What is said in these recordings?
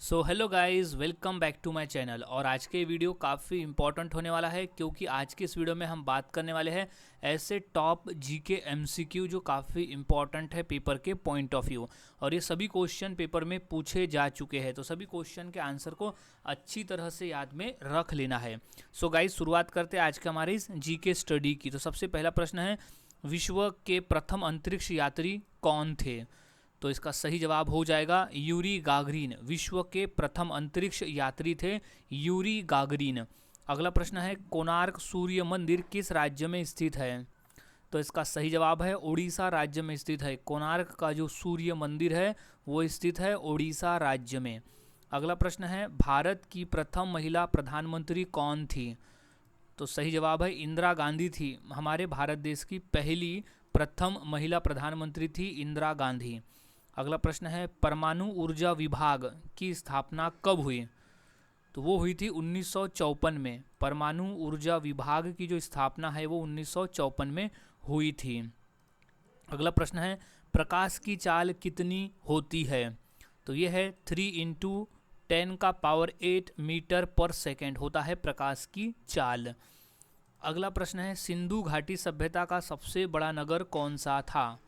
So hello guys, welcome back to my channel. और आज के वीडियो काफ़ी इंपॉर्टेंट होने वाला है क्योंकि आज के इस वीडियो में हम बात करने वाले हैं ऐसे टॉप जीके एमसीक्यू जो काफ़ी इंपॉर्टेंट है पेपर के पॉइंट ऑफ व्यू। और ये सभी क्वेश्चन पेपर में पूछे जा चुके हैं, तो सभी क्वेश्चन के आंसर को अच्छी तरह से याद में रख लेना है। सो गाइस, शुरुआत करते हैं आज के हमारे इस जीके स्टडी की। तो सबसे पहला प्रश्न है, विश्व के प्रथम अंतरिक्ष यात्री कौन थे? तो इसका सही जवाब हो जाएगा यूरी गागरिन। विश्व के प्रथम अंतरिक्ष यात्री थे यूरी गागरिन। अगला प्रश्न है, कोणार्क सूर्य मंदिर किस राज्य में स्थित है? तो इसका सही जवाब है ओडिशा राज्य में स्थित है। कोणार्क का जो सूर्य मंदिर है वो स्थित है ओडिशा राज्य में। अगला प्रश्न है, भारत की प्रथम महिला प्रधानमंत्री कौन थी? तो सही जवाब है इंदिरा गांधी थी। हमारे भारत देश की पहली प्रथम महिला प्रधानमंत्री थी इंदिरा गांधी। अगला प्रश्न है, परमाणु ऊर्जा विभाग की स्थापना कब हुई? तो वो हुई थी 1954 में। परमाणु ऊर्जा विभाग की जो स्थापना है वो 1954 में हुई थी। अगला प्रश्न है, प्रकाश की चाल कितनी होती है? तो ये है 3 × 10⁸ मीटर पर सेकेंड होता है प्रकाश की चाल। अगला प्रश्न है, सिंधु घाटी सभ्यता का सबसे बड़ा नगर कौन सा था?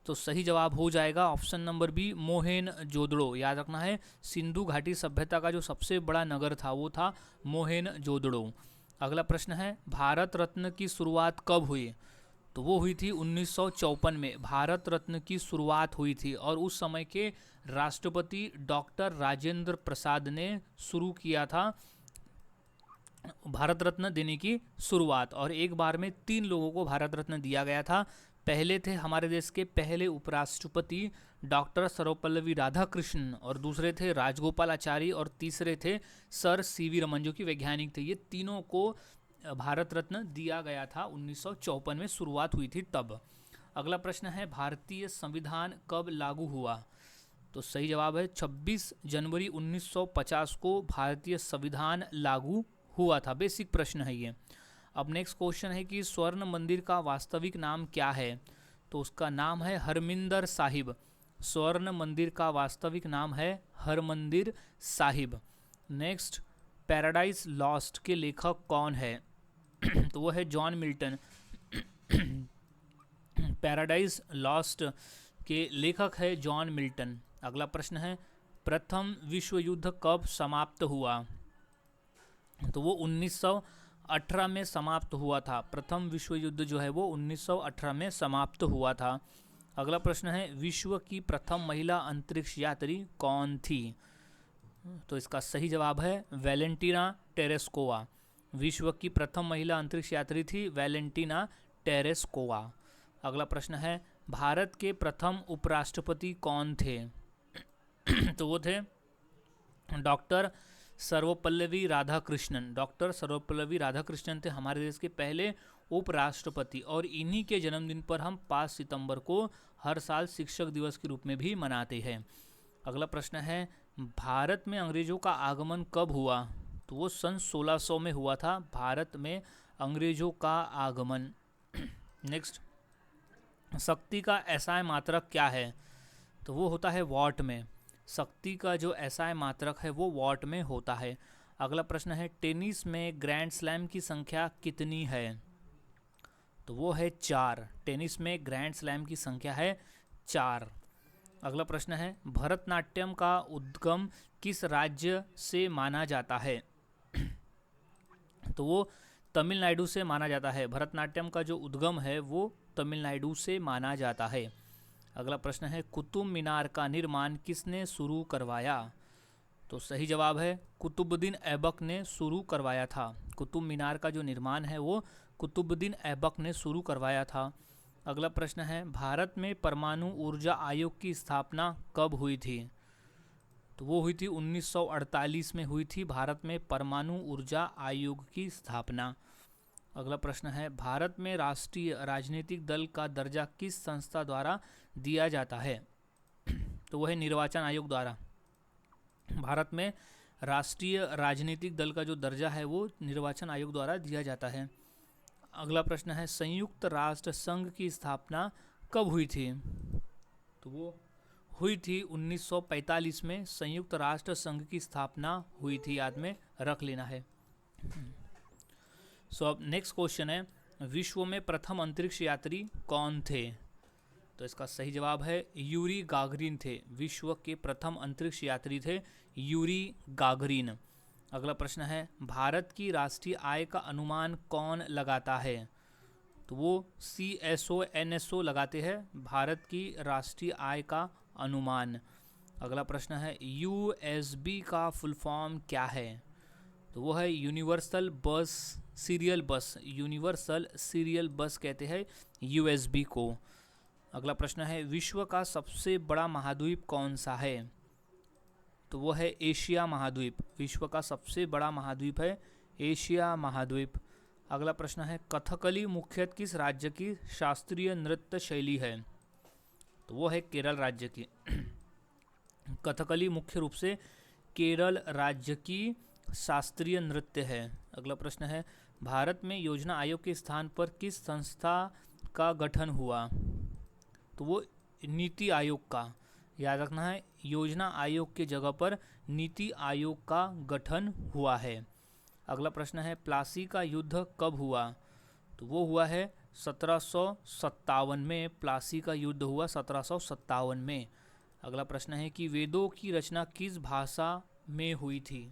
तो सही जवाब हो जाएगा ऑप्शन नंबर बी, मोहेनजोदड़ो। याद रखना है, सिंधु घाटी सभ्यता का जो सबसे बड़ा नगर था वो था मोहेनजोदड़ो। अगला प्रश्न है, भारत रत्न की शुरुआत कब हुई? तो वो हुई थी 1954 में। भारत रत्न की शुरुआत हुई थी और उस समय के राष्ट्रपति डॉक्टर राजेंद्र प्रसाद ने शुरू किया था भारत रत्न देने की शुरुआत। और एक बार में 3 लोगों को भारत रत्न दिया गया था। पहले थे हमारे देश के पहले उपराष्ट्रपति डॉक्टर सर्वपल्लवी राधाकृष्णन, और दूसरे थे राजगोपालाचारी, और तीसरे थे सर सीवी रमन जो कि वैज्ञानिक थे। ये तीनों को भारत रत्न दिया गया था 1954 में, शुरुआत हुई थी तब। अगला प्रश्न है, भारतीय संविधान कब लागू हुआ? तो सही जवाब है 26 जनवरी 1950 को भारतीय संविधान लागू हुआ था। बेसिक प्रश्न है ये। अब नेक्स्ट क्वेश्चन है कि स्वर्ण मंदिर का वास्तविक नाम क्या है? तो उसका नाम है हरमिंदर साहिब। स्वर्ण मंदिर का वास्तविक नाम है Harmandir Sahib. Next, paradise lost के लेखक कौन है? तो वो है जॉन मिल्टन। पैराडाइज लॉस्ट के लेखक है जॉन मिल्टन। अगला प्रश्न है, प्रथम विश्व युद्ध कब समाप्त हुआ? तो वो 1918 में समाप्त हुआ था। प्रथम विश्व युद्ध जो है वो 1918 में समाप्त हुआ था। अगला प्रश्न है, विश्व की प्रथम महिला अंतरिक्ष यात्री कौन थी? तो इसका सही जवाब है वैलेंटीना टेरेस्कोवा। विश्व की प्रथम महिला अंतरिक्ष यात्री थी वैलेंटीना टेरेस्कोवा। अगला प्रश्न है, भारत के प्रथम उपराष्ट्रपति कौन थे? तो वो थे डॉक्टर सर्वपल्लवी राधाकृष्णन। डॉक्टर सर्वपल्लवी राधाकृष्णन थे हमारे देश के पहले उपराष्ट्रपति, और इन्हीं के जन्मदिन पर हम 5 सितंबर को हर साल शिक्षक दिवस के रूप में भी मनाते हैं। अगला प्रश्न है, भारत में अंग्रेजों का आगमन कब हुआ? तो वो सन 1600 में हुआ था भारत में अंग्रेजों का आगमन। नेक्स्ट, शक्ति का एसआई मात्रक क्या है? तो वो होता है वॉट में। शक्ति का जो एसआई मात्रक है वो वॉट में होता है। अगला प्रश्न है, टेनिस में ग्रैंड स्लैम की संख्या कितनी है? तो वो है 4। टेनिस में ग्रैंड स्लैम की संख्या है 4। अगला प्रश्न है, भरतनाट्यम का उद्गम किस राज्य से माना जाता है? तो वो तमिलनाडु से माना जाता है। भरतनाट्यम का जो उद्गम है वो तमिलनाडु से माना जाता है। अगला प्रश्न है, कुतुब मीनार का निर्माण किसने शुरू करवाया? तो सही जवाब है कुतुबुद्दीन ऐबक ने शुरू करवाया था। कुतुब मीनार का जो निर्माण है वो कुतुबुद्दीन ऐबक ने शुरू करवाया था। अगला प्रश्न है, भारत में परमाणु ऊर्जा आयोग की स्थापना कब हुई थी? तो वो हुई थी 1948 में हुई थी भारत में परमाणु ऊर्जा आयोग की स्थापना। अगला प्रश्न है, भारत में राष्ट्रीय राजनीतिक दल का दर्जा किस संस्था द्वारा दिया जाता है? तो वह है निर्वाचन आयोग द्वारा। भारत में राष्ट्रीय राजनीतिक दल का जो दर्जा है वो निर्वाचन आयोग द्वारा दिया जाता है। अगला प्रश्न है, संयुक्त राष्ट्र संघ की स्थापना कब हुई थी? तो वो हुई थी 1945 में, संयुक्त राष्ट्र संघ की स्थापना हुई थी, याद में रख लेना है। सो अब नेक्स्ट क्वेश्चन है, विश्व में प्रथम अंतरिक्ष यात्री कौन थे? तो इसका सही जवाब है यूरी गागरिन थे। विश्व के प्रथम अंतरिक्ष यात्री थे यूरी गागरिन। अगला प्रश्न है, भारत की राष्ट्रीय आय का अनुमान कौन लगाता है? तो वो CSO NSO लगाते हैं भारत की राष्ट्रीय आय का अनुमान। अगला प्रश्न है, USB का फुल फॉर्म क्या है? तो वो है यूनिवर्सल बस सीरियल बस। यूनिवर्सल सीरियल बस कहते हैं USB को। अगला प्रश्न है, विश्व का सबसे बड़ा महाद्वीप कौन सा है? तो वो है एशिया महाद्वीप। विश्व का सबसे बड़ा महाद्वीप है एशिया महाद्वीप। अगला प्रश्न है, कथकली मुख्यतः किस राज्य की शास्त्रीय नृत्य शैली है? तो वो है केरल राज्य की। कथकली मुख्य रूप से केरल राज्य की शास्त्रीय नृत्य है। अगला प्रश्न है, भारत में योजना आयोग के स्थान पर किस संस्था का गठन हुआ? तो वो नीति आयोग का। याद रखना है, योजना आयोग के जगह पर नीति आयोग का गठन हुआ है। अगला प्रश्न है, प्लासी का युद्ध कब हुआ? तो वो हुआ है 1757 में। प्लासी का युद्ध हुआ 1757 में। अगला प्रश्न है कि वेदों की रचना किस भाषा में हुई थी?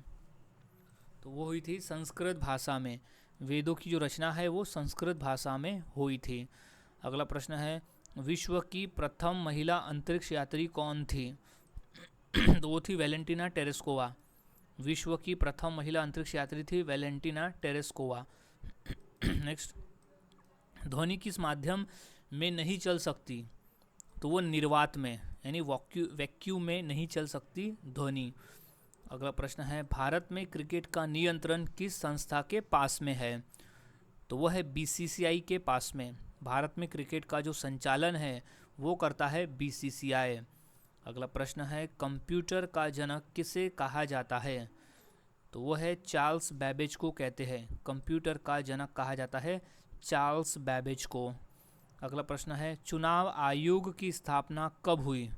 तो वो हुई थी संस्कृत भाषा में। वेदों की जो रचना है वो संस्कृत भाषा में हुई थी। अगला प्रश्न है, विश्व की प्रथम महिला अंतरिक्ष यात्री कौन थी? तो वो थी वैलेंटिना टेरेस्कोवा। विश्व की प्रथम महिला अंतरिक्ष यात्री थी वैलेंटिना टेरेस्कोवा। नेक्स्ट, ध्वनि किस माध्यम में नहीं चल सकती? तो वो निर्वात में, यानी वैक्यूम में नहीं चल सकती ध्वनि। अगला प्रश्न है, भारत में क्रिकेट का नियंत्रण किस संस्था के पास में है? तो वो है BCCI के पास में। भारत में क्रिकेट का जो संचालन है वो करता है BCCI। अगला प्रश्न है, कंप्यूटर का जनक किसे कहा जाता है? तो वो है चार्ल्स बैबेज को कहते हैं। कंप्यूटर का जनक कहा जाता है चार्ल्स बैबेज को। अगला प्रश्न है, चुनाव आयोग की स्थापना कब हुई?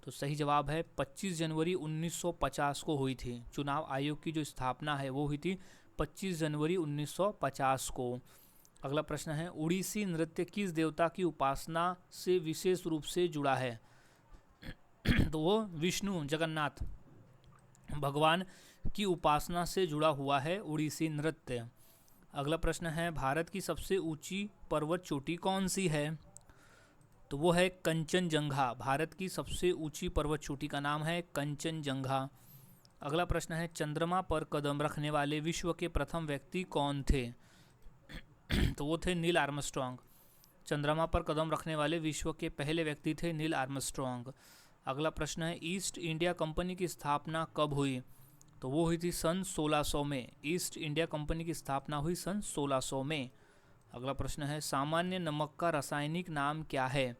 तो सही जवाब है 25 जनवरी 1950 को हुई थी। चुनाव आयोग की जो स्थापना है वो हुई थी 25 जनवरी 1950 को। अगला प्रश्न है, उड़ीसी नृत्य किस देवता की उपासना से विशेष रूप से जुड़ा है? तो वो विष्णु जगन्नाथ भगवान की उपासना से जुड़ा हुआ है उड़ीसी नृत्य। अगला प्रश्न है, भारत की सबसे ऊंची पर्वत चोटी कौन सी है? तो वो है कंचनजंगा। भारत की सबसे ऊंची पर्वत चोटी का नाम है कंचनजंगा। अगला प्रश्न है, चंद्रमा पर कदम रखने वाले विश्व के प्रथम व्यक्ति कौन थे? तो वो थे नील आर्मस्ट्रॉन्ग। चंद्रमा पर कदम रखने वाले विश्व के पहले व्यक्ति थे नील आर्मस्ट्रॉन्ग। अगला प्रश्न है, ईस्ट इंडिया कंपनी की स्थापना कब हुई? तो वो हुई थी सन 1600 में। ईस्ट इंडिया कंपनी की स्थापना हुई सन 1600 में। अगला प्रश्न है, सामान्य नमक का रासायनिक नाम क्या है?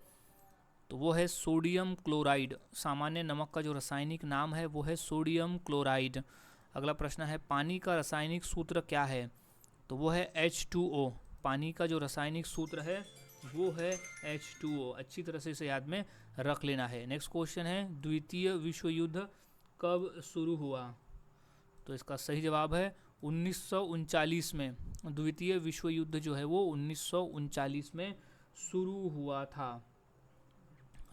तो वो है सोडियम क्लोराइड। सामान्य नमक का जो रासायनिक नाम है वो है सोडियम क्लोराइड। अगला प्रश्न है, पानी का रासायनिक सूत्र क्या है? तो वो है H2O। पानी का जो रासायनिक सूत्र है वो है H2O। अच्छी तरह से इसे याद में रख लेना है। नेक्स्ट क्वेश्चन है, द्वितीय विश्व युद्ध कब शुरू हुआ? तो इसका सही जवाब है 1939 में। द्वितीय विश्व युद्ध जो है वो 1939 में शुरू हुआ था।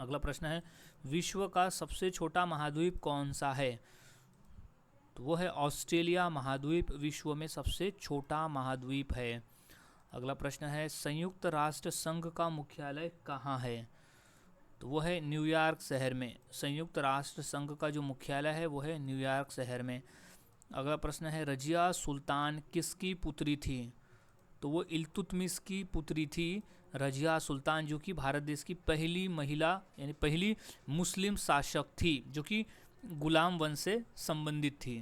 अगला प्रश्न है, विश्व का सबसे छोटा महाद्वीप कौन सा है? तो वो है ऑस्ट्रेलिया महाद्वीप विश्व में सबसे छोटा महाद्वीप है। अगला प्रश्न है, संयुक्त राष्ट्र संघ का मुख्यालय कहाँ है? तो वो है न्यूयॉर्क शहर में। संयुक्त राष्ट्र संघ का जो मुख्यालय है वो है न्यूयॉर्क शहर में। अगला प्रश्न है, रजिया सुल्तान किसकी पुत्री थी? तो वो इल्तुतमिश की पुत्री थी रजिया सुल्तान, जो कि भारत देश की पहली महिला यानी पहली मुस्लिम शासक थी जो कि गुलाम वंश से संबंधित थी।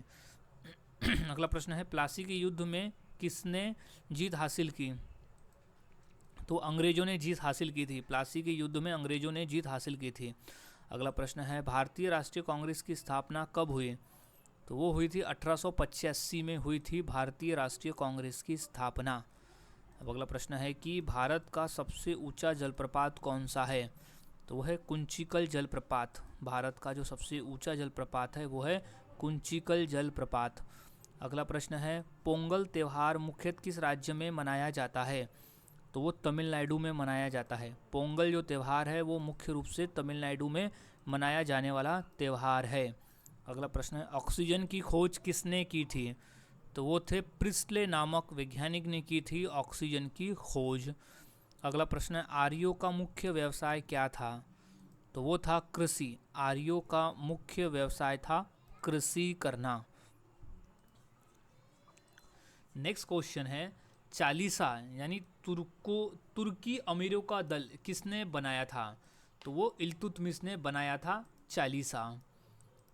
अगला प्रश्न है, प्लासी के युद्ध में किसने जीत हासिल की? तो अंग्रेजों ने जीत हासिल की थी। प्लासी के युद्ध में अंग्रेजों ने जीत हासिल की थी। अगला प्रश्न है, भारतीय राष्ट्रीय कांग्रेस की स्थापना कब हुई? तो वो हुई थी 1885 में हुई थी भारतीय राष्ट्रीय कांग्रेस की स्थापना। अब अगला प्रश्न है कि भारत का सबसे ऊंचा जलप्रपात कौन सा है? तो वो है कुंचिकल जलप्रपात। भारत का जो सबसे ऊंचा जलप्रपात है वो है कुंचिकल जलप्रपात। अगला प्रश्न है, पोंगल त्यौहार मुख्यतः किस राज्य में मनाया जाता है? तो वो तमिलनाडु में मनाया जाता है। पोंगल जो त्यौहार है वो मुख्य रूप से तमिलनाडु में मनाया जाने वाला त्यौहार है। अगला प्रश्न है, ऑक्सीजन की खोज किसने की थी? तो वो थे प्रिस्टले नामक वैज्ञानिक ने की थी ऑक्सीजन की खोज। अगला प्रश्न है, आर्यों का मुख्य व्यवसाय क्या था? तो वो था कृषि। आर्यों का मुख्य व्यवसाय था कृषि करना। नेक्स्ट क्वेश्चन है, चालीसा यानी तुर्की अमीरों का दल किसने बनाया था? तो वो इल्तुतमिश ने बनाया था चालीसा।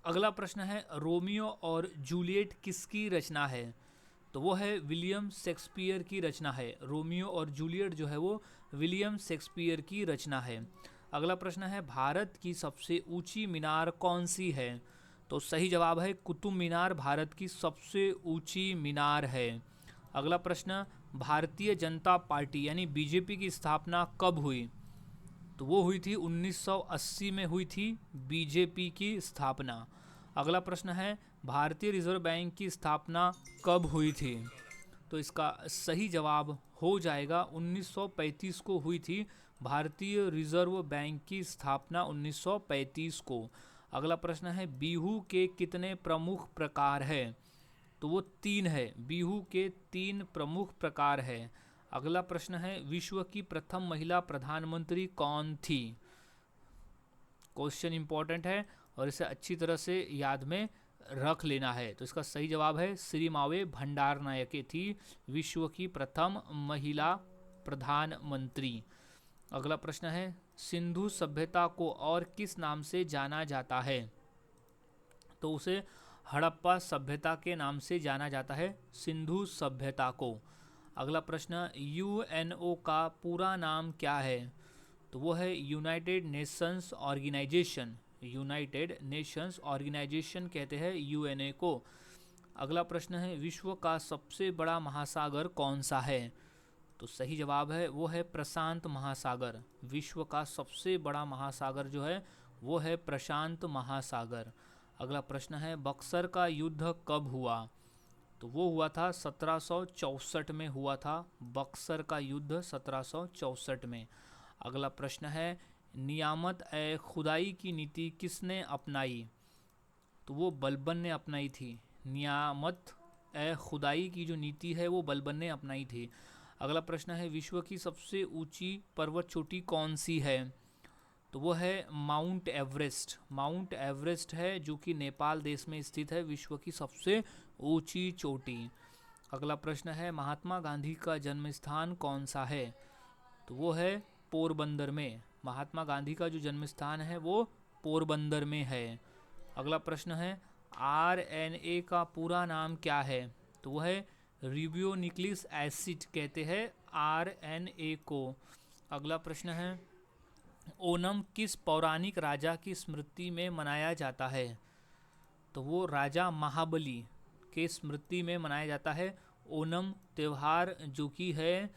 अगला प्रश्न है, रोमियो और जूलियट किसकी रचना है? तो वो है विलियम शेक्सपियर की रचना है। रोमियो और जूलियट जो है वो विलियम शेक्सपियर की रचना है। अगला प्रश्न है, भारत की सबसे ऊंची मीनार कौन सी है? तो सही जवाब है कुतुब मीनार भारत की सबसे ऊंची मीनार है। अगला प्रश्न, भारतीय जनता पार्टी यानी बीजेपी की स्थापना कब हुई? तो वो हुई थी 1980 में हुई थी बीजेपी की स्थापना। अगला प्रश्न है, भारतीय रिजर्व बैंक की स्थापना कब हुई थी? तो इसका सही जवाब हो जाएगा 1935 को हुई थी भारतीय रिजर्व बैंक की स्थापना 1935 को। अगला प्रश्न है, बिहू के कितने प्रमुख प्रकार हैं? तो वो 3 है। बिहू के 3 प्रमुख प्रकार है। अगला प्रश्न है, विश्व की प्रथम महिला प्रधानमंत्री कौन थी? क्वेश्चन इंपॉर्टेंट है और इसे अच्छी तरह से याद में रख लेना है। तो इसका सही जवाब है श्रीमावे भंडारनायके थी विश्व की प्रथम महिला प्रधानमंत्री। अगला प्रश्न है, सिंधु सभ्यता को और किस नाम से जाना जाता है? तो उसे हड़प्पा सभ्यता के नाम से जाना जाता है, सिंधु सभ्यता को। अगला प्रश्न, यूएनओ का पूरा नाम क्या है? तो वो है United Nations Organisation. United Nations Organisation कहते हैं यूएनए को। अगला प्रश्न है, विश्व का सबसे बड़ा महासागर कौन सा है? तो सही जवाब है वो है प्रशांत महासागर। विश्व का सबसे बड़ा महासागर जो है वो है प्रशांत महासागर। अगला प्रश्न है, बक्सर का युद्ध कब हुआ? तो वो हुआ था 1764 में हुआ था बक्सर का युद्ध 1764 में। अगला प्रश्न है, नियामत ए खुदाई की नीति किसने अपनाई? तो वो बलबन ने अपनाई थी। नियामत ए खुदाई की जो नीति है वो बलबन ने अपनाई थी। अगला प्रश्न है, विश्व की सबसे ऊंची पर्वत चोटी कौन सी है? तो वो है माउंट एवरेस्ट। माउंट एवरेस्ट है जो कि नेपाल देश में स्थित है विश्व की सबसे ऊंची चोटी। अगला प्रश्न है, महात्मा गांधी का जन्म स्थान कौन सा है? तो वो है पोरबंदर में। महात्मा गांधी का जो जन्म स्थान है वो पोरबंदर में है। अगला प्रश्न है, आरएनए का पूरा नाम क्या है? तो वो है रिबोन्यूक्लिक एसिड कहते हैं आरएनए को। अगला प्रश्न है, ओणम किस पौराणिक राजा की स्मृति में मनाया जाता है? तो वो राजा महाबली के स्मृति में मनाया जाता है ओणम त्यौहार, जो कि है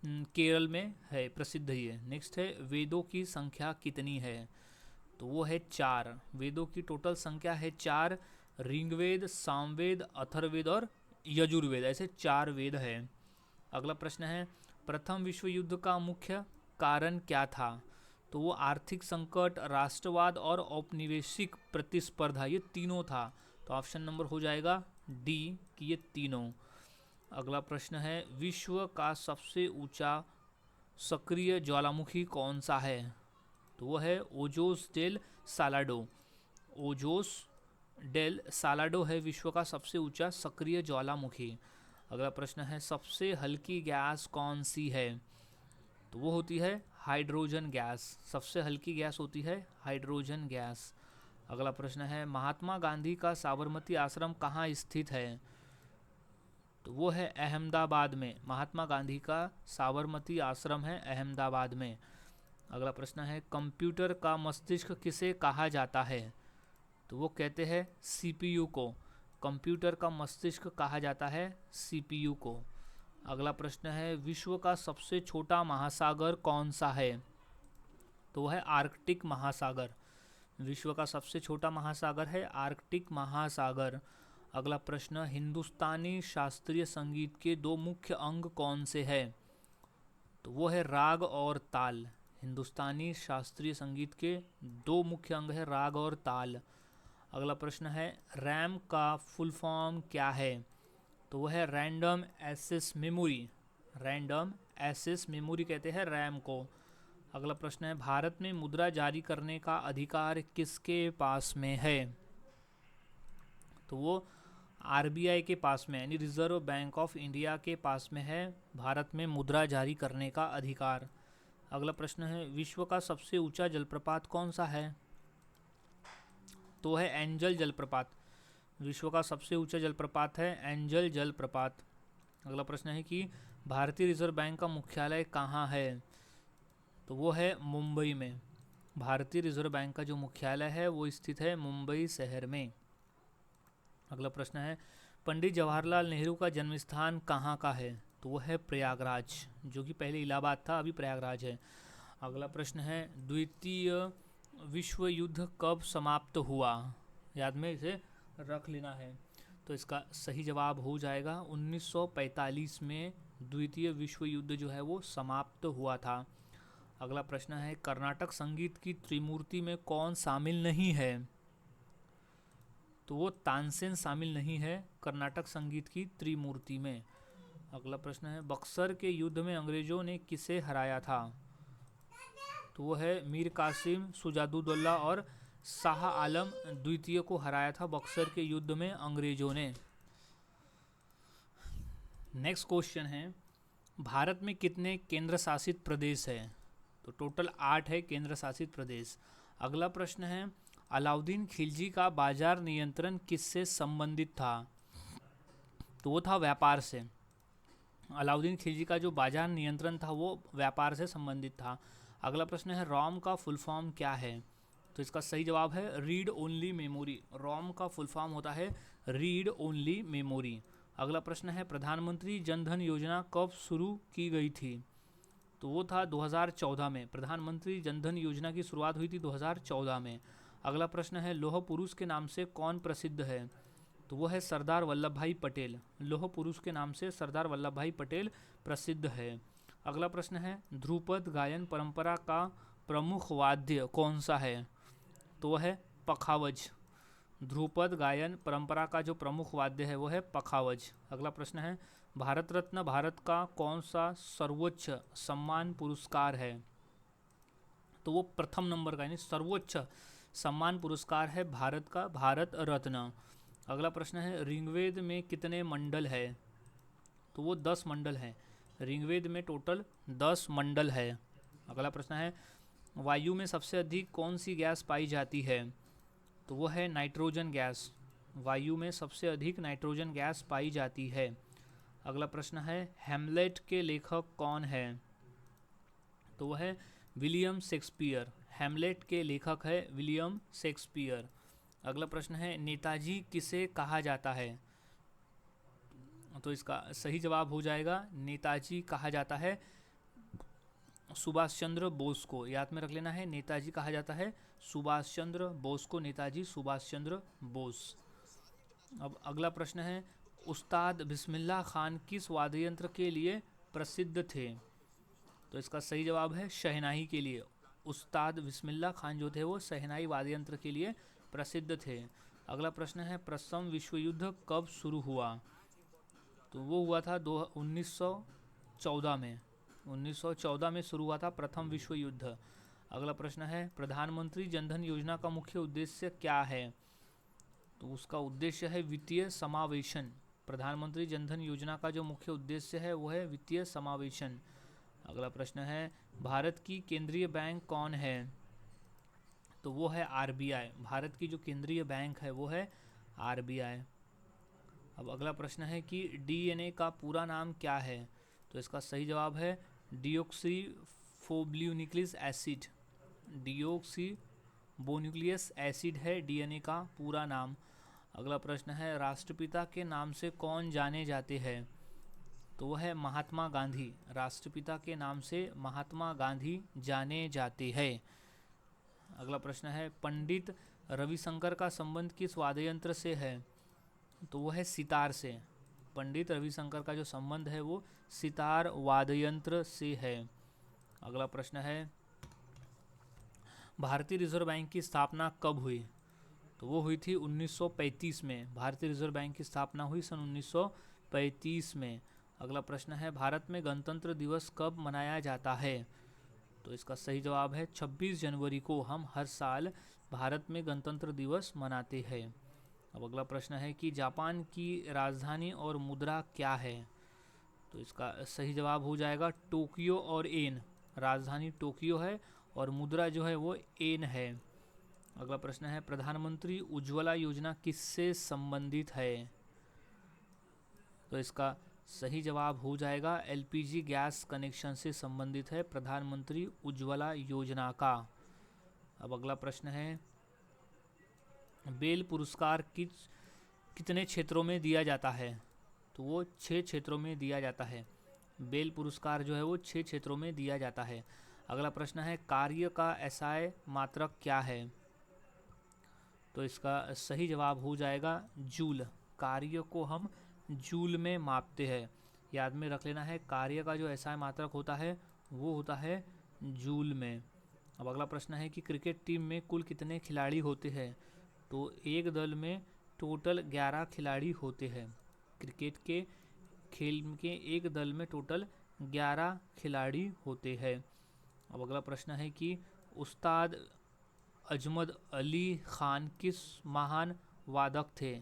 केरल में है, प्रसिद्ध ही है। नेक्स्ट है, वेदों की संख्या कितनी है? तो वो है 4। वेदों की टोटल संख्या है 4। ऋग्वेद, सामवेद, अथर्ववेद और यजुर्वेद, ऐसे 4 वेद है। अगला प्रश्न है, प्रथम विश्व युद्ध का मुख्य कारण क्या था? तो वो आर्थिक संकट, राष्ट्रवाद और औपनिवेशिक प्रतिस्पर्धा, ये तीनों था। तो ऑप्शन नंबर हो जाएगा डी कि ये तीनों। अगला प्रश्न है, विश्व का सबसे ऊंचा सक्रिय ज्वालामुखी कौन सा है? तो वो है ओजोस डेल सालाडो। ओजोस डेल सालाडो है विश्व का सबसे ऊंचा सक्रिय ज्वालामुखी। अगला प्रश्न है, सबसे हल्की गैस कौन सी है? तो वो होती है हाइड्रोजन गैस। सबसे हल्की गैस होती है हाइड्रोजन गैस। अगला प्रश्न है, महात्मा गांधी का साबरमती आश्रम कहाँ स्थित है? तो वो है अहमदाबाद में। महात्मा गांधी का साबरमती आश्रम है अहमदाबाद में। अगला प्रश्न है, कंप्यूटर का मस्तिष्क किसे कहा जाता है? तो वो कहते हैं सीपीयू को। कंप्यूटर का मस्तिष्क कहा जाता है सीपीयू को। अगला प्रश्न है, विश्व का सबसे छोटा महासागर कौन सा है? तो वह है आर्कटिक महासागर। विश्व का सबसे छोटा महासागर है आर्कटिक महासागर। अगला प्रश्न, हिंदुस्तानी शास्त्रीय संगीत के दो मुख्य अंग कौन से हैं? तो वो है राग और ताल। हिंदुस्तानी शास्त्रीय संगीत के दो मुख्य अंग है राग और ताल। अगला प्रश्न है, रैम का फुल फॉर्म क्या है? तो वह है random access memory. Random access memory कहते हैं रैम को। अगला प्रश्न है, भारत में मुद्रा जारी करने का अधिकार किसके पास में है? तो वो आरबीआई के पास में, यानी रिजर्व बैंक ऑफ इंडिया के पास में है भारत में मुद्रा जारी करने का अधिकार। अगला प्रश्न है, विश्व का सबसे ऊंचा जलप्रपात कौन सा है? तो है एंजल जलप्रपात। विश्व का सबसे ऊंचा जलप्रपात है एंजल जलप्रपात। अगला प्रश्न है कि भारतीय रिजर्व बैंक का मुख्यालय कहाँ है? तो वो है मुंबई में। भारतीय रिजर्व बैंक का जो मुख्यालय है वो स्थित है मुंबई शहर में। अगला प्रश्न है, पंडित जवाहरलाल नेहरू का जन्म स्थान कहाँ का है? तो वो है प्रयागराज, जो कि पहले इलाहाबाद था, अभी प्रयागराज है। अगला प्रश्न है, द्वितीय विश्व युद्ध कब समाप्त हुआ? याद में इसे रख लेना है। तो इसका सही जवाब हो जाएगा 1945 में द्वितीय विश्व युद्ध जो है वो समाप्त हुआ था। अगला प्रश्न है, कर्नाटक संगीत की त्रिमूर्ति में कौन शामिल नहीं है? तो वो तानसेन शामिल नहीं है कर्नाटक संगीत की त्रिमूर्ति में। अगला प्रश्न है, बक्सर के युद्ध में अंग्रेजों ने किसे हराया था? तो वो है मीर कासिम, सुजादुद्दौला और शाह आलम द्वितीय को हराया था बक्सर के युद्ध में अंग्रेजों ने। नेक्स्ट क्वेश्चन है, भारत में कितने केंद्र शासित प्रदेश है? तो टोटल 8 है केंद्र शासित प्रदेश। अगला प्रश्न है, अलाउद्दीन खिलजी का बाजार नियंत्रण किससे संबंधित था? तो वो था व्यापार से। अलाउद्दीन खिलजी का जो बाजार नियंत्रण था वो व्यापार से संबंधित था। अगला प्रश्न है, रोम का फुल फॉर्म क्या है? तो इसका सही जवाब है रीड ओनली मेमोरी। रोम का फुल फॉर्म होता है रीड ओनली मेमोरी। अगला प्रश्न है, प्रधानमंत्री जन धन योजना कब शुरू की गई थी? तो वो था 2014 में। प्रधानमंत्री जन धन योजना की शुरुआत हुई थी 2014 में। अगला प्रश्न है, लौह पुरुष के नाम से कौन प्रसिद्ध है? तो वो है सरदार वल्लभ भाई पटेल। लौह पुरुष के नाम से सरदार वल्लभ भाई पटेल प्रसिद्ध है। अगला प्रश्न है, ध्रुपद गायन परंपरा का प्रमुख वाद्य कौन सा है? तो वह है पखावज। ध्रुपद गायन परंपरा का जो प्रमुख वाद्य है वो है पखावज। अगला प्रश्न है, भारत रत्न भारत का कौन सा सर्वोच्च सम्मान पुरस्कार है? तो वो प्रथम नंबर का, यानी सर्वोच्च सम्मान पुरस्कार है भारत का भारत रत्न। अगला प्रश्न है, ऋग्वेद में कितने मंडल है? तो वो 10 मंडल हैं। ऋग्वेद में टोटल 10 मंडल है। अगला प्रश्न है, वायु में सबसे अधिक कौन सी गैस पाई जाती है? तो वो है नाइट्रोजन गैस। वायु में सबसे अधिक नाइट्रोजन गैस पाई जाती है। अगला प्रश्न है, हैमलेट के लेखक कौन है? तो वह है विलियम शेक्सपियर। हैमलेट के लेखक है विलियम शेक्सपियर। अगला प्रश्न है, नेताजी किसे कहा जाता है? तो इसका सही जवाब हो जाएगा नेताजी कहा जाता है सुभाष चंद्र बोस को। याद में रख लेना है, नेताजी कहा जाता है सुभाष चंद्र बोस को। नेताजी सुभाष चंद्र बोस। अब अगला प्रश्न है, उस्ताद बिस्मिल्लाह खान किस वाद्य यंत्र के लिए प्रसिद्ध थे? तो इसका सही जवाब है शहनाई के लिए। उस्ताद बिस्मिल्लाह खान जो थे वो शहनाई वाद्य यंत्र के लिए प्रसिद्ध थे। अगला प्रश्न है, प्रथम विश्व युद्ध कब शुरू हुआ? तो वो हुआ था 1914 में। 1914 में शुरू हुआ था प्रथम विश्व युद्ध। अगला प्रश्न है, प्रधानमंत्री जनधन योजना का मुख्य उद्देश्य क्या है? तो उसका उद्देश्य है वित्तीय समावेशन। प्रधानमंत्री जनधन योजना का जो मुख्य उद्देश्य है वो है वित्तीय समावेशन। अगला प्रश्न है, भारत की केंद्रीय बैंक कौन है? तो वो है आरबीआई। भारत की जो केंद्रीय बैंक है वो है आरबीआई। अब अगला प्रश्न है कि डीएनए का पूरा नाम क्या है? तो इसका सही जवाब है डीऑक्सीरिबोन्यूक्लिक एसिड। डीऑक्सीरिबोन्यूक्लिक एसिड है डीएनए का पूरा नाम। अगला प्रश्न है, राष्ट्रपिता के नाम से कौन जाने जाते हैं? तो वह है महात्मा गांधी। राष्ट्रपिता के नाम से महात्मा गांधी जाने जाते हैं। अगला प्रश्न है पंडित रविशंकर का संबंध किस वाद्य यंत्र से है? तो वो है सितार से। पंडित रविशंकर का जो संबंध है वो सितार वाद्य यंत्र से है। अगला प्रश्न है भारतीय रिजर्व बैंक की स्थापना कब हुई? तो वो हुई थी 1935 में। भारतीय रिजर्व बैंक की स्थापना हुई सन 1935 में। अगला प्रश्न है भारत में गणतंत्र दिवस कब मनाया जाता है? तो इसका सही जवाब है 26 जनवरी को हम हर साल भारत में गणतंत्र दिवस मनाते हैं। अब अगला प्रश्न है कि जापान की राजधानी और मुद्रा क्या है? तो इसका सही जवाब हो जाएगा टोक्यो और एन। राजधानी टोक्यो है और मुद्रा जो है वो एन है। अगला प्रश्न है प्रधानमंत्री उज्ज्वला योजना किससे संबंधित है? तो इसका सही जवाब हो जाएगा एलपीजी गैस कनेक्शन से संबंधित है प्रधानमंत्री उज्ज्वला योजना का। अब अगला प्रश्न है बेल पुरस्कार कितने क्षेत्रों में दिया जाता है? तो वो 6 क्षेत्रों में दिया जाता है। बेल पुरस्कार जो है वो 6 क्षेत्रों में दिया जाता है। अगला प्रश्न है कार्य का एसआई मात्रक क्या है? तो इसका सही जवाब हो जाएगा जूल। कार्य को हम जूल में मापते हैं। याद में रख लेना है कार्य का जो एसआई मात्रक होता है वो होता है जूल में। अब अगला प्रश्न है कि क्रिकेट टीम में कुल कितने खिलाड़ी होते हैं? तो एक दल में टोटल 11 खिलाड़ी होते हैं। क्रिकेट के खेल के एक दल में टोटल 11 खिलाड़ी होते हैं। अब अगला प्रश्न है कि उस्ताद अजमत अली खान किस महान वादक थे?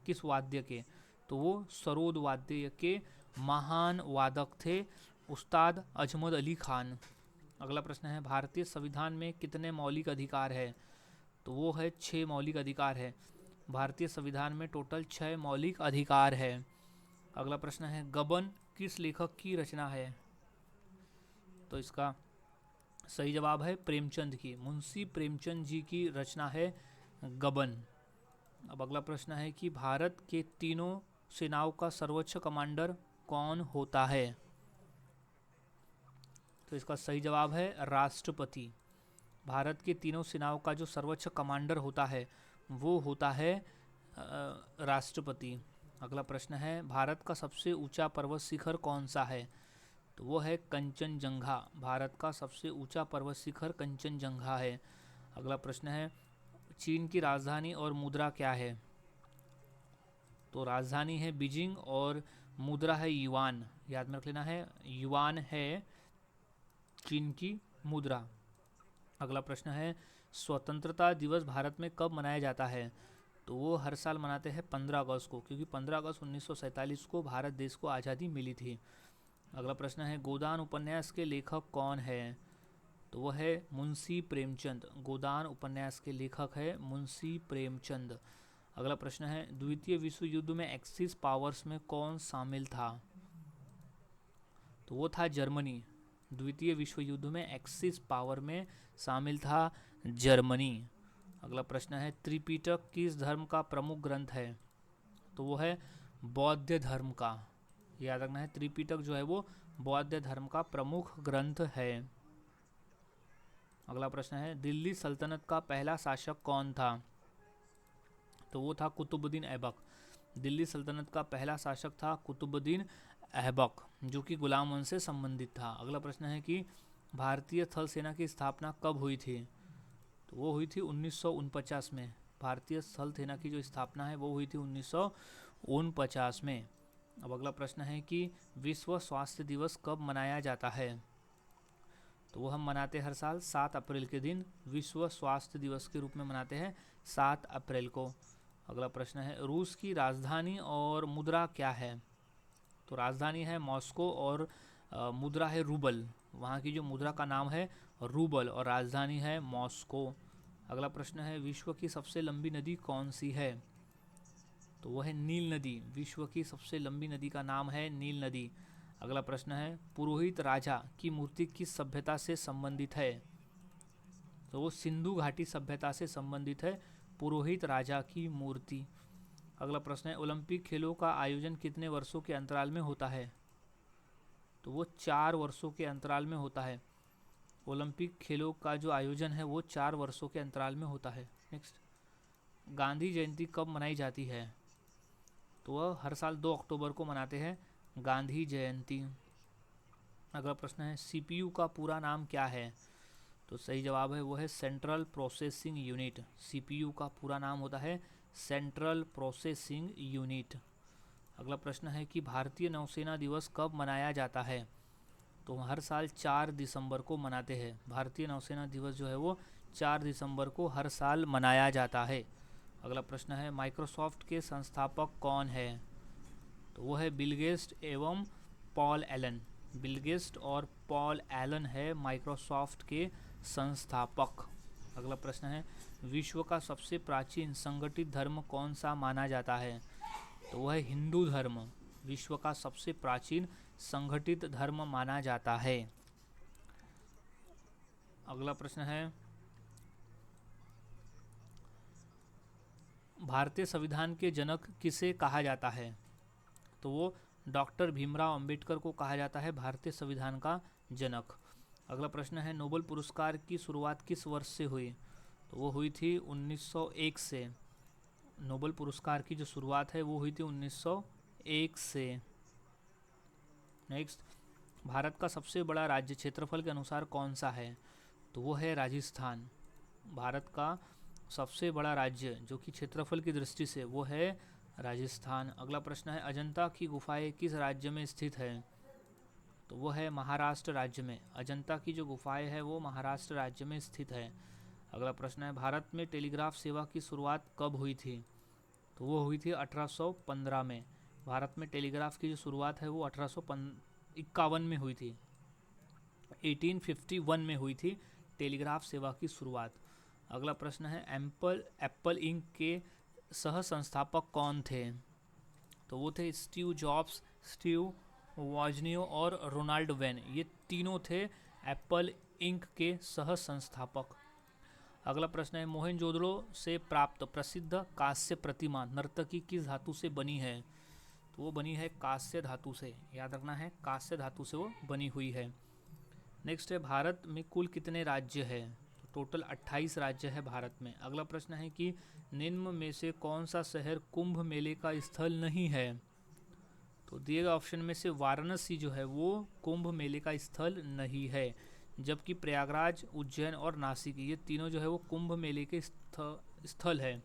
किस वाद्य के? तो वो सरोद वाद्य के महान वादक थे उस्ताद अजमत अली खान। अगला प्रश्न है भारतीय संविधान में कितने मौलिक अधिकार है? तो वो है 6 मौलिक अधिकार है। भारतीय संविधान में टोटल 6 मौलिक अधिकार है। अगला प्रश्न है गबन किस लेखक की रचना है? तो इसका सही जवाब है प्रेमचंद की। मुंशी प्रेमचंद जी की रचना है गबन। अब अगला प्रश्न है कि भारत के तीनों सेनाओं का सर्वोच्च कमांडर कौन होता है? तो इसका सही जवाब है राष्ट्रपति। भारत के तीनों सेनाओं का जो सर्वोच्च कमांडर होता है वो होता है राष्ट्रपति। अगला प्रश्न है भारत का सबसे ऊंचा पर्वत शिखर कौन सा है? तो वो है कंचनजंगा। भारत का सबसे ऊंचा पर्वत शिखर कंचनजंगा है। अगला प्रश्न है चीन की राजधानी और मुद्रा क्या है? तो राजधानी है बीजिंग और मुद्रा है युआन। याद में रख लेना है युआन है चीन की मुद्रा। अगला प्रश्न है स्वतंत्रता दिवस भारत में कब मनाया जाता है? तो वो हर साल मनाते हैं 15 अगस्त को, क्योंकि 15 अगस्त 1947 को भारत देश को आज़ादी मिली थी। अगला प्रश्न है गोदान उपन्यास के लेखक कौन है? तो वह है मुंशी प्रेमचंद। गोदान उपन्यास के लेखक है मुंशी प्रेमचंद। अगला प्रश्न है द्वितीय विश्व युद्ध में एक्सिस पावर्स में कौन शामिल था? तो वो था जर्मनी। द्वितीय विश्व युद्ध में एक्सिस पावर में शामिल था जर्मनी। अगला प्रश्न है त्रिपिटक किस धर्म का प्रमुख ग्रंथ है? तो वो है बौद्ध धर्म का। याद रखना है त्रिपिटक जो है वो बौद्ध धर्म का प्रमुख ग्रंथ है। अगला प्रश्न है दिल्ली सल्तनत का पहला शासक कौन था? तो वो था कुतुबुद्दीन ऐबक। दिल्ली सल्तनत का पहला शासक था कुतुबुद्दीन ऐबक, जो कि गुलाम वंश से संबंधित था। अगला प्रश्न है कि भारतीय थल सेना की स्थापना कब हुई थी? तो वो हुई थी 1949 में। भारतीय थल सेना की जो स्थापना है वो हुई थी 1949 में। अब अगला प्रश्न है कि विश्व स्वास्थ्य दिवस कब मनाया जाता है? तो वो हम मनाते हैं हर साल 7 अप्रैल के दिन विश्व स्वास्थ्य दिवस के रूप में मनाते हैं 7 अप्रैल को। अगला प्रश्न है रूस की राजधानी और मुद्रा क्या है? तो राजधानी है मॉस्को और मुद्रा है रूबल। वहाँ की जो मुद्रा का नाम है रूबल और राजधानी है मॉस्को। अगला प्रश्न है विश्व की सबसे लंबी नदी कौन सी है? तो वह है नील नदी। विश्व की सबसे लंबी नदी का नाम है नील नदी। अगला प्रश्न है पुरोहित राजा की मूर्ति किस सभ्यता से संबंधित है? तो वो सिंधु घाटी सभ्यता से संबंधित है पुरोहित राजा की मूर्ति। अगला प्रश्न है ओलंपिक खेलों का आयोजन कितने वर्षों के अंतराल में होता है? तो वो 4 वर्षों के अंतराल में होता है। ओलंपिक खेलों का जो आयोजन है वो 4 वर्षों के अंतराल में होता है। नेक्स्ट, गांधी जयंती कब मनाई जाती है? तो वह हर साल 2 अक्टूबर को मनाते हैं गांधी जयंती। अगला प्रश्न है, सीपीयू का पूरा नाम क्या है? तो सही जवाब है वो है सेंट्रल प्रोसेसिंग यूनिट। सीपीयू का पूरा नाम होता है सेंट्रल प्रोसेसिंग यूनिट। अगला प्रश्न है कि भारतीय नौसेना दिवस कब मनाया जाता है? तो हर साल 4 दिसंबर को मनाते हैं। भारतीय नौसेना दिवस जो है वो 4 दिसंबर को हर साल मनाया जाता है। अगला प्रश्न है, माइक्रोसॉफ्ट के संस्थापक कौन है? तो वो है बिल गेट्स एवं पॉल एलन। बिल गेट्स और पॉल एलन है माइक्रोसॉफ्ट के संस्थापक। अगला प्रश्न है, विश्व का सबसे प्राचीन संगठित धर्म कौन सा माना जाता है? तो वह है हिंदू धर्म। विश्व का सबसे प्राचीन संगठित धर्म माना जाता है। अगला प्रश्न है, भारतीय संविधान के जनक किसे कहा जाता है? तो वो डॉक्टर भीमराव अंबेडकर को कहा जाता है भारतीय संविधान का जनक। अगला प्रश्न है, नोबेल पुरस्कार की शुरुआत किस वर्ष से हुई? तो वो हुई थी 1901 से। नोबेल पुरस्कार की जो शुरुआत है वो हुई थी 1901 से। नेक्स्ट, भारत का सबसे बड़ा राज्य क्षेत्रफल के अनुसार कौन सा है? तो वो है राजस्थान। भारत का सबसे बड़ा राज्य जो कि क्षेत्रफल की दृष्टि से वो है राजस्थान। अगला प्रश्न है, अजंता की गुफाएं किस राज्य में स्थित है? तो वो है महाराष्ट्र राज्य में। अजंता की जो गुफाएं है वो महाराष्ट्र राज्य में स्थित है। अगला प्रश्न है, भारत में टेलीग्राफ सेवा की शुरुआत कब हुई थी? तो वो हुई थी 1815 में। भारत में टेलीग्राफ की जो शुरुआत है वो 1851 में हुई थी। 1851 में हुई थी टेलीग्राफ सेवा की शुरुआत। अगला प्रश्न है, एप्पल इंक के सह संस्थापक कौन थे? तो वो थे स्टीव जॉब्स, स्टीव वॉजनियो और रोनाल्ड वेन। ये तीनों थे एप्पल इंक के सह संस्थापक। अगला प्रश्न है, मोहनजोदड़ो से प्राप्त प्रसिद्ध कांस्य प्रतिमा नर्तकी किस धातु से बनी है? तो वो बनी है कांस्य धातु से। याद रखना है, कांस्य धातु से वो बनी हुई है। नेक्स्ट है, भारत में कुल कितने राज्य है? तो टोटल 28 राज्य है भारत में। अगला प्रश्न है कि निम्न में से कौन सा शहर कुंभ मेले का स्थल नहीं है? तो दिए गए ऑप्शन में से वाराणसी जो है वो कुंभ मेले का स्थल नहीं है, जबकि प्रयागराज, उज्जैन और नासिक ये तीनों जो है वो कुंभ मेले के स्थल है।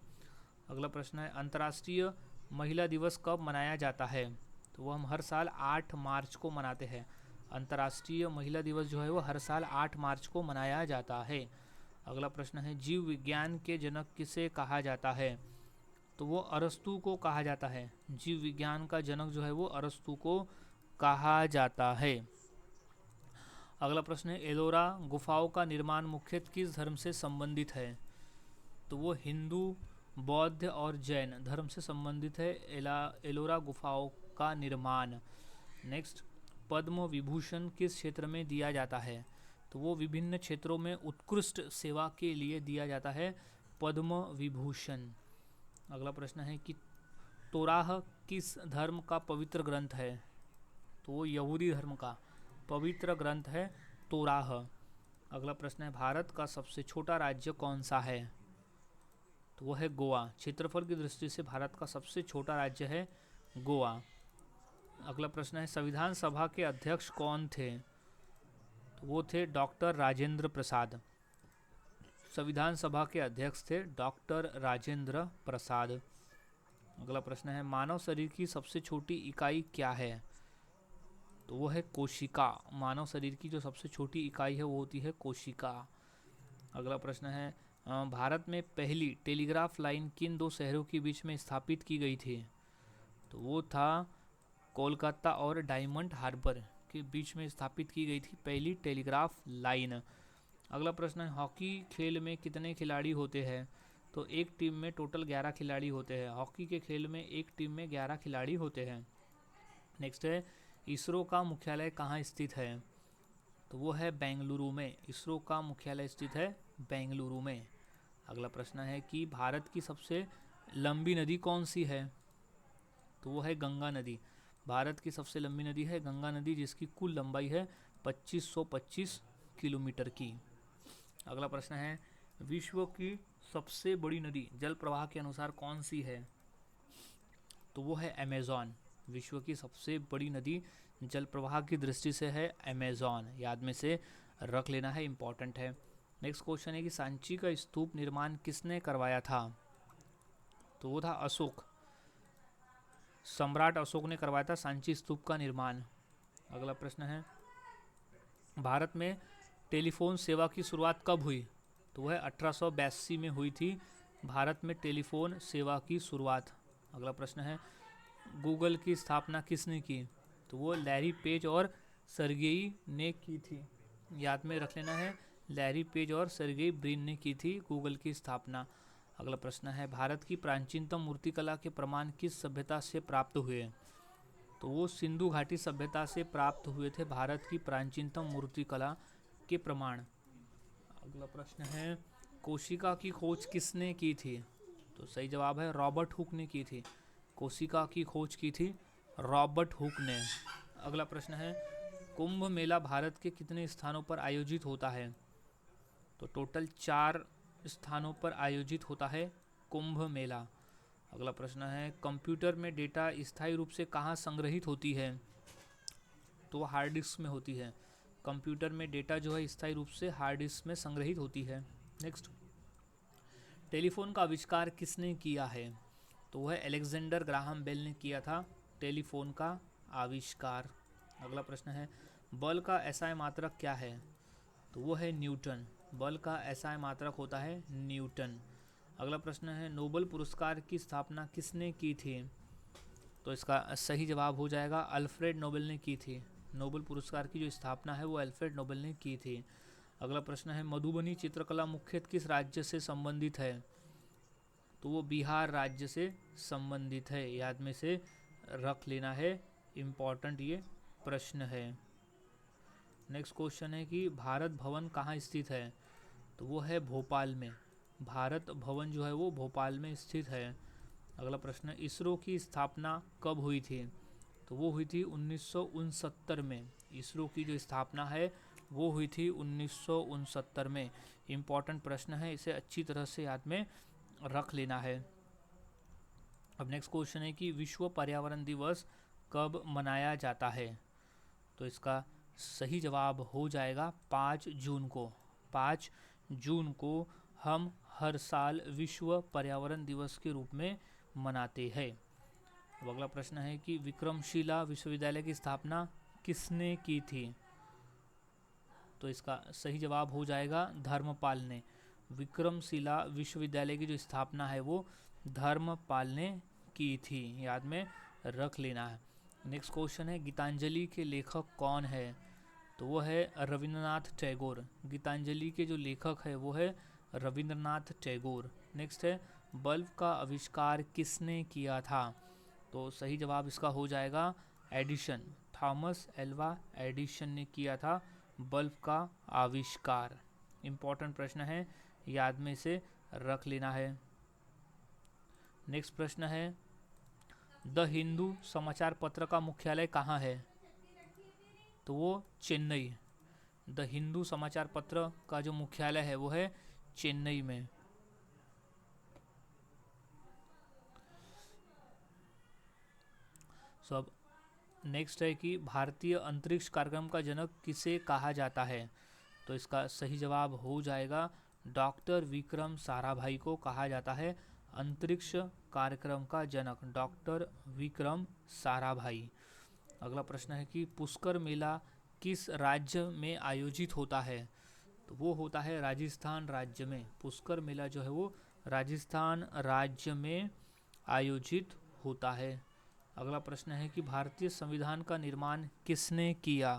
अगला प्रश्न है, अंतर्राष्ट्रीय महिला दिवस कब मनाया जाता है? तो वो हम हर साल 8 मार्च को मनाते हैं। अंतर्राष्ट्रीय महिला दिवस जो है वो हर साल 8 मार्च को मनाया जाता है। अगला प्रश्न है, जीव विज्ञान के जनक किसे कहा जाता है? तो वो अरस्तु को कहा जाता है। जीव विज्ञान का जनक जो है वो अरस्तु को कहा जाता है। अगला प्रश्न है, एलोरा गुफाओं का निर्माण मुख्यतः किस धर्म से संबंधित है? तो वो हिंदू, बौद्ध और जैन धर्म से संबंधित है एलोरा गुफाओं का निर्माण। नेक्स्ट, पद्म विभूषण किस क्षेत्र में दिया जाता है? तो वो विभिन्न क्षेत्रों में उत्कृष्ट सेवा के लिए दिया जाता है पद्म विभूषण। अगला प्रश्न है कि तोराह किस धर्म का पवित्र ग्रंथ है? तो वो यहूदी धर्म का पवित्र ग्रंथ है तोराह। अगला प्रश्न है, भारत का सबसे छोटा राज्य कौन सा है? तो वो है गोवा। क्षेत्रफल की दृष्टि से भारत का सबसे छोटा राज्य है गोवा। अगला प्रश्न है, संविधान सभा के अध्यक्ष कौन थे? तो वो थे डॉक्टर राजेंद्र प्रसाद। संविधान सभा के अध्यक्ष थे डॉक्टर राजेंद्र प्रसाद। अगला प्रश्न है, मानव शरीर की सबसे छोटी इकाई क्या है? तो वो है कोशिका। मानव शरीर की जो सबसे छोटी इकाई है वो होती है कोशिका। अगला प्रश्न है, भारत में पहली टेलीग्राफ लाइन किन 2 शहरों के बीच में स्थापित की गई थी? तो वो था कोलकाता और डायमंड हार्बर के बीच में स्थापित की गई थी पहली टेलीग्राफ लाइन। अगला प्रश्न है, हॉकी खेल में कितने खिलाड़ी होते हैं? तो एक टीम में टोटल 11 खिलाड़ी होते हैं। हॉकी के खेल में एक टीम में 11 खिलाड़ी होते हैं। नेक्स्ट है, इसरो का मुख्यालय कहाँ स्थित है? तो वो है बेंगलुरु में। इसरो का मुख्यालय स्थित है बेंगलुरु में। अगला प्रश्न है कि भारत की सबसे लंबी नदी कौन सी है? तो वो है गंगा नदी। भारत की सबसे लंबी नदी है गंगा नदी, जिसकी कुल लंबाई है 2525 किलोमीटर की। अगला प्रश्न है, विश्व की सबसे बड़ी नदी जल प्रवाह के अनुसार कौन सी है? तो वो है अमेज़ॉन। विश्व की सबसे बड़ी नदी जल प्रवाह की दृष्टि से है अमेज़ॉन, याद में से रख लेना है, इंपॉर्टेंट है। नेक्स्ट क्वेश्चन है कि सांची का स्तूप निर्माण किसने करवाया था? तो वो था अशोक, सम्राट अशोक ने करवाया था सांची स्तूप का निर्माण। अगला प्रश्न है, भारत में टेलीफोन सेवा की शुरुआत कब हुई? तो वह 1882 में हुई थी भारत में टेलीफोन सेवा की शुरुआत। अगला प्रश्न है, गूगल की स्थापना किसने की? तो वो लैरी पेज और सर्गेई ने की थी, याद में रख लेना है, लैरी पेज और सर्गेई ब्रिन ने की थी गूगल की स्थापना। अगला प्रश्न है, भारत की प्राचीनतम मूर्तिकला के प्रमाण किस सभ्यता से प्राप्त हुए? तो वो सिंधु घाटी सभ्यता से प्राप्त हुए थे भारत की प्राचीनतम मूर्तिकला के प्रमाण। अगला प्रश्न है, कोशिका की खोज किसने की थी? तो सही जवाब है रॉबर्ट हुक ने की थी। कोशिका की खोज की थी रॉबर्ट हुक ने। अगला प्रश्न है, कुंभ मेला भारत के कितने स्थानों पर आयोजित होता है? तो टोटल 4 स्थानों पर आयोजित होता है कुंभ मेला। अगला प्रश्न है, कंप्यूटर में डेटा स्थायी रूप से कहाँ संग्रहित होती है? तो हार्ड डिस्क में होती है। कंप्यूटर में डेटा जो है स्थायी रूप से हार्ड डिस्क में संग्रहित होती है। नेक्स्ट, टेलीफोन का आविष्कार किसने किया है? तो वह अलेक्जेंडर ग्राहम बेल ने किया था टेलीफोन का आविष्कार। अगला प्रश्न है, बल का एसआई मात्रक क्या है? तो वो है न्यूटन। बल का एसआई मात्रक होता है न्यूटन। अगला प्रश्न है, नोबेल पुरस्कार की स्थापना किसने की थी? तो इसका सही जवाब हो जाएगा अल्फ्रेड नोबेल ने की थी। नोबेल पुरस्कार की जो स्थापना है वो अल्फ्रेड नोबेल ने की थी। अगला प्रश्न है, मधुबनी चित्रकला मुख्यतः किस राज्य से संबंधित है? तो वो बिहार राज्य से संबंधित है, याद में से रख लेना है, इम्पॉर्टेंट ये प्रश्न है। नेक्स्ट क्वेश्चन है कि भारत भवन कहाँ स्थित है? तो वो है भोपाल में। भारत भवन जो है वो भोपाल में स्थित है। अगला प्रश्न, इसरो की स्थापना कब हुई थी? तो वो हुई थी 1969 में। इसरो की जो स्थापना है वो हुई थी 1969 में। इम्पॉर्टेंट प्रश्न है, इसे अच्छी तरह से याद में रख लेना है। अब नेक्स्ट क्वेश्चन है कि विश्व पर्यावरण दिवस कब मनाया जाता है? तो इसका सही जवाब हो जाएगा 5 जून को। 5 जून को हम हर साल विश्व पर्यावरण दिवस के रूप में मनाते हैं। अब अगला प्रश्न है कि विक्रमशिला विश्वविद्यालय की स्थापना किसने की थी? तो इसका सही जवाब हो जाएगा धर्मपाल ने। विक्रमशिला विश्वविद्यालय की जो स्थापना है वो धर्मपाल ने की थी, याद में रख लेना है। नेक्स्ट क्वेश्चन है, गीतांजलि के लेखक कौन है? तो वो है रविंद्रनाथ टैगोर। गीतांजलि के जो लेखक है वो है रविंद्रनाथ टैगोर। नेक्स्ट है, बल्ब का आविष्कार किसने किया था? तो सही जवाब इसका हो जाएगा एडिशन। थॉमस एल्वा एडिशन ने किया था बल्ब का आविष्कार। इम्पॉर्टेंट प्रश्न है, याद में से रख लेना है। नेक्स्ट प्रश्न है, द हिंदू समाचार पत्र का मुख्यालय कहाँ है? तो वो चेन्नई। द हिंदू समाचार पत्र का जो मुख्यालय है वो है चेन्नई में। अब नेक्स्ट है कि भारतीय अंतरिक्ष कार्यक्रम का जनक किसे कहा जाता है? तो इसका सही जवाब हो जाएगा डॉक्टर विक्रम साराभाई को कहा जाता है अंतरिक्ष कार्यक्रम का जनक, डॉक्टर विक्रम साराभाई। अगला प्रश्न है कि पुष्कर मेला किस राज्य में आयोजित होता है? तो वो होता है राजस्थान राज्य में। पुष्कर मेला जो है वो राजस्थान राज्य में आयोजित होता है। अगला प्रश्न है कि भारतीय संविधान का निर्माण किसने किया?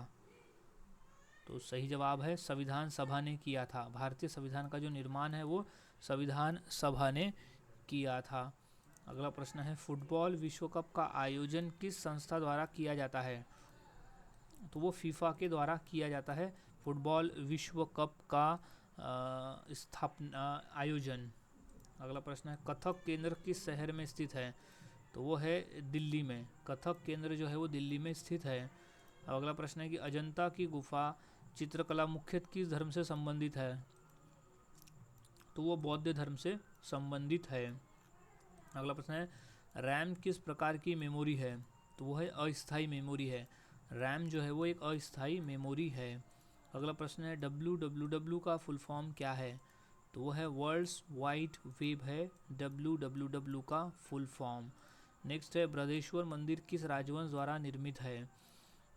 तो सही जवाब है संविधान सभा ने किया था। भारतीय संविधान का जो निर्माण है वो संविधान सभा ने किया था। अगला प्रश्न है, फुटबॉल विश्व कप का आयोजन किस संस्था द्वारा किया जाता है? तो वो फीफा के द्वारा किया जाता है फुटबॉल विश्व कप का स्थापना आयोजन। अगला प्रश्न है, कथक केंद्र किस शहर में स्थित है? तो वो है दिल्ली में। कथक केंद्र जो है वो दिल्ली में स्थित है। अब अगला प्रश्न है कि अजंता की गुफा चित्रकला मुख्यतः किस धर्म से संबंधित है? तो वो बौद्ध धर्म से संबंधित है। अगला प्रश्न है रैम किस प्रकार की मेमोरी है? तो वो है अस्थायी मेमोरी है। रैम जो है वो एक अस्थायी मेमोरी है। अगला प्रश्न है www का फुल फॉर्म क्या है? तो वो है वर्ल्ड्स वाइड वेब है www का फुल फॉर्म। नेक्स्ट है बृहदेश्वर मंदिर किस राजवंश द्वारा निर्मित है?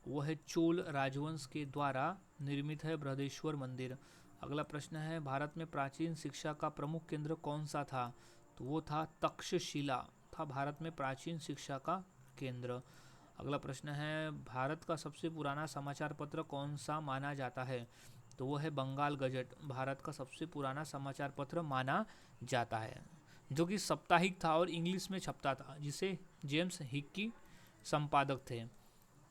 वो है चोल राजवंश के द्वारा निर्मित है बृहदेश्वर मंदिर। अगला प्रश्न है भारत में प्राचीन शिक्षा का प्रमुख केंद्र कौन सा था? तो वो था तक्षशिला था भारत में प्राचीन शिक्षा का केंद्र। अगला प्रश्न है भारत का सबसे पुराना समाचार पत्र कौन सा माना जाता है? तो वो है बंगाल गजट भारत का सबसे पुराना समाचार पत्र माना जाता है, जो कि साप्ताहिक था और इंग्लिश में छपता था, जिसे जेम्स हिक्की संपादक थे।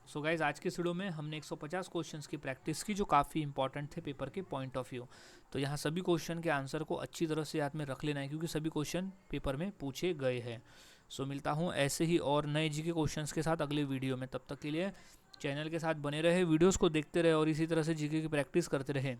सो गाइज आज के इस वीडियो में हमने 150 क्वेश्चंस की प्रैक्टिस की, जो काफ़ी इंपॉर्टेंट थे पेपर के पॉइंट ऑफ व्यू। तो यहाँ सभी क्वेश्चन के आंसर को अच्छी तरह से याद में रख लेना है, क्योंकि सभी क्वेश्चन पेपर में पूछे गए हैं। सो मिलता हूँ ऐसे ही और नए जीके क्वेश्चंस के साथ अगले वीडियो में। तब तक के लिए चैनल के साथ बने रहे, वीडियोज़ को देखते रहे और इसी तरह से जीके की प्रैक्टिस करते रहे।